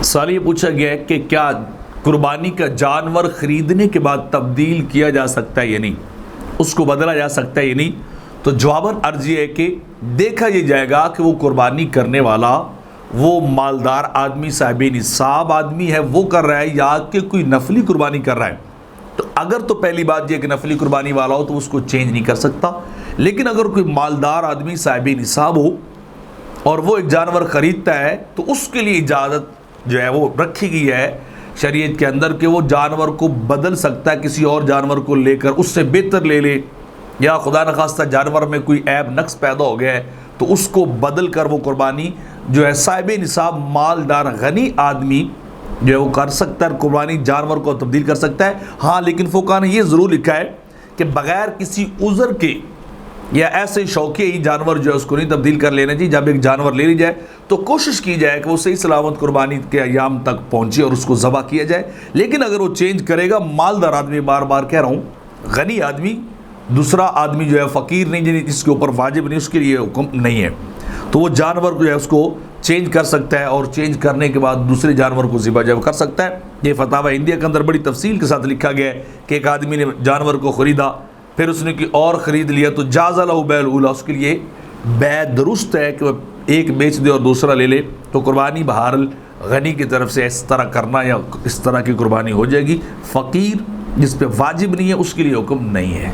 سوال یہ پوچھا گیا ہے کہ کیا قربانی کا جانور خریدنے کے بعد تبدیل کیا جا سکتا ہے یا نہیں، اس کو بدلا جا سکتا ہے یا نہیں؟ تو جواباً عرض یہ ہے کہ دیکھا یہ جائے گا کہ وہ قربانی کرنے والا وہ مالدار آدمی، صاحب نصاب آدمی ہے، وہ کر رہا ہے یا کہ کوئی نفلی قربانی کر رہا ہے۔ تو اگر تو پہلی بات یہ کہ نفلی قربانی والا ہو تو اس کو چینج نہیں کر سکتا، لیکن اگر کوئی مالدار آدمی صاحب نصاب ہو اور وہ ایک جانور خریدتا ہے تو اس کے لیے اجازت جو ہے وہ رکھی گئی ہے شریعت کے اندر کہ وہ جانور کو بدل سکتا ہے، کسی اور جانور کو لے کر اس سے بہتر لے لے، یا خدا نخواستہ جانور میں کوئی عیب نقص پیدا ہو گیا ہے تو اس کو بدل کر وہ قربانی جو ہے صاحب نصاب مالدار غنی آدمی جو ہے وہ کر سکتا ہے، قربانی جانور کو تبدیل کر سکتا ہے۔ ہاں لیکن فقہاء نے یہ ضرور لکھا ہے کہ بغیر کسی عذر کے یا ایسے شوقی جانور جو ہے اس کو نہیں تبدیل کر لینا چاہیے۔ جب ایک جانور لے لی جائے تو کوشش کی جائے کہ وہ صحیح سلامت قربانی کے ایام تک پہنچے اور اس کو ذبح کیا جائے۔ لیکن اگر وہ چینج کرے گا، مالدار آدمی، بار بار کہہ رہا ہوں، غنی آدمی، دوسرا آدمی جو ہے فقیر نہیں، جس کے اوپر واجب نہیں، اس کے لیے حکم نہیں ہے، تو وہ جانور جو ہے اس کو چینج کر سکتا ہے، اور چینج کرنے کے بعد دوسرے جانور کو ذبح جب کر سکتا ہے۔ یہ فتاوی انڈیا کے اندر بڑی تفصیل کے ساتھ لکھا گیا ہے کہ ایک آدمی نے جانور کو خریدا، پھر اس نے کوئی اور خرید لیا تو جاز لہ بیع الاولی، اس کے لیے بیع درست ہے کہ وہ ایک بیچ دے اور دوسرا لے لے، تو قربانی بہرحال غنی کی طرف سے اس طرح کرنا یا اس طرح کی قربانی ہو جائے گی۔ فقیر جس پہ واجب نہیں ہے اس کے لیے حکم نہیں ہے۔